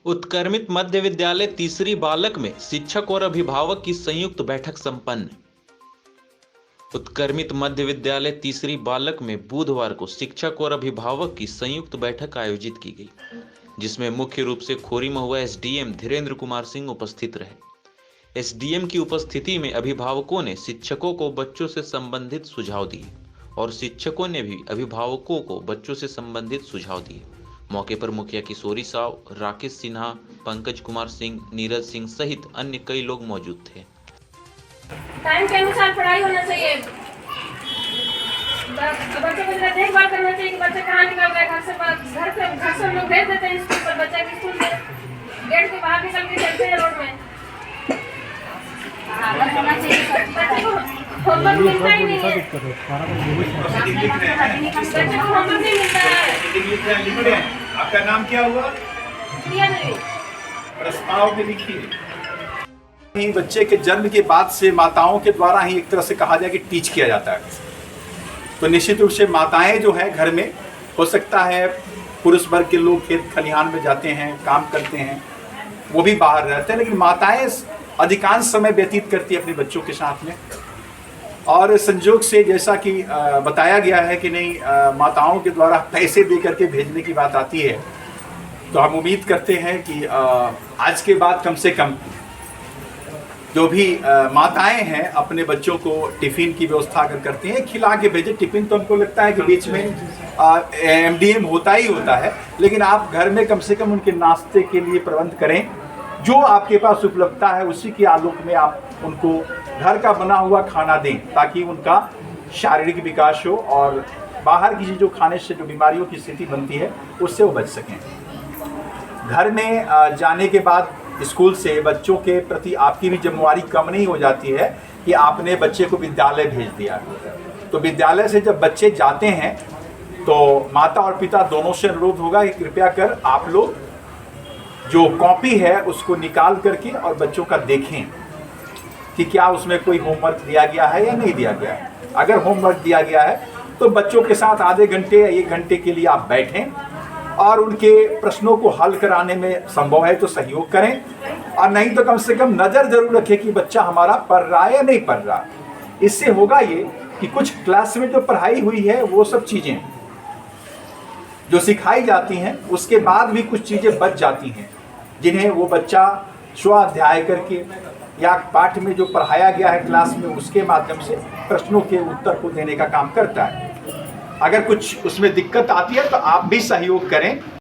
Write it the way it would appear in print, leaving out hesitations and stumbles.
उत्क्रमित मध्य विद्यालय तीसरी बालक में शिक्षक और अभिभावक की संयुक्त बैठक संपन्न। उत्क्रमित मध्य विद्यालय तीसरी बालक में बुधवार को शिक्षक और अभिभावक की संयुक्त बैठक आयोजित की गई, जिसमें मुख्य रूप से खोरी महुआ एसडीएम धीरेन्द्र कुमार सिंह उपस्थित रहे। एसडीएम की उपस्थिति में अभिभावकों ने शिक्षकों को बच्चों से संबंधित सुझाव दिए और शिक्षकों ने भी अभिभावकों को बच्चों से संबंधित सुझाव दिए। मौके पर मुखिया किशोरी साव, राकेश सिन्हा, पंकज कुमार सिंह, नीरज सिंह सहित अन्य कई लोग मौजूद थे। टाइम के अनुसार पढ़ाई होना चाहिए। बच्चों को देखभाल करना चाहिए कि बच्चे कहाँ निकल रहे हैं। घर से लोग भेज देते हैं स्कूल पर, बच्चे की स्कूल से गेट के बाहर निकल के चलते हैं रोड में। बच्चे को होमवर्क मिलता ही नहीं है। बच्चे को होमवर्क नहीं मिलता है। आपका नाम क्या हुआ? प्रिया देवी। प्रस्ताव में लिखिए। बच्चे के जन्म के बाद से माताओं के द्वारा ही एक तरह से कहा जाए कि टीच किया जाता है। तो निश्चित रूप से माताएं जो है घर में, हो सकता है पुरुष वर्ग के लोग खेत खलिहान में जाते हैं, काम करते हैं, वो भी बाहर रहते हैं, लेकिन माताएं अधिकांश समय व्यतीत करती है अपने बच्चों के साथ में। और संजोग से जैसा कि बताया गया है कि नहीं, माताओं के द्वारा पैसे दे करके भेजने की बात आती है, तो हम उम्मीद करते हैं कि आज के बाद कम से कम जो भी माताएं हैं अपने बच्चों को टिफ़िन की व्यवस्था अगर करती हैं, खिला के भेजें। टिफ़िन तो हमको लगता है कि बीच में एमडीएम होता ही होता है, लेकिन आप घर में कम से कम उनके नाश्ते के लिए प्रबंध करें। जो आपके पास उपलब्धता है उसी के आलोक में आप उनको घर का बना हुआ खाना दें, ताकि उनका शारीरिक विकास हो और बाहर की चीज़ों खाने से जो बीमारियों की स्थिति बनती है उससे वो बच सकें। घर में जाने के बाद स्कूल से बच्चों के प्रति आपकी भी जिम्मेवारी कम नहीं हो जाती है कि आपने बच्चे को विद्यालय भेज दिया। तो विद्यालय से जब बच्चे जाते हैं तो माता और पिता दोनों से अनुरोध होगा कि कृपया कर आप लोग जो कॉपी है उसको निकाल करके और बच्चों का देखें कि क्या उसमें कोई होमवर्क दिया गया है या नहीं दिया गया है। अगर होमवर्क दिया गया है तो बच्चों के साथ आधे घंटे या 1 घंटे के लिए आप बैठें और उनके प्रश्नों को हल कराने में संभव है तो सहयोग करें, और नहीं तो कम से कम नज़र जरूर रखें कि बच्चा हमारा पढ़ रहा है या नहीं पढ़ रहा। इससे होगा ये कि कुछ क्लास में जो पढ़ाई हुई है वो सब चीज़ें जो सिखाई जाती हैं उसके बाद भी कुछ चीज़ें बच जाती हैं, जिन्हें वो बच्चा स्वाध्याय करके या पाठ में जो पढ़ाया गया है क्लास में उसके माध्यम से प्रश्नों के उत्तर को देने का काम करता है। अगर कुछ उसमें दिक्कत आती है तो आप भी सहयोग करें।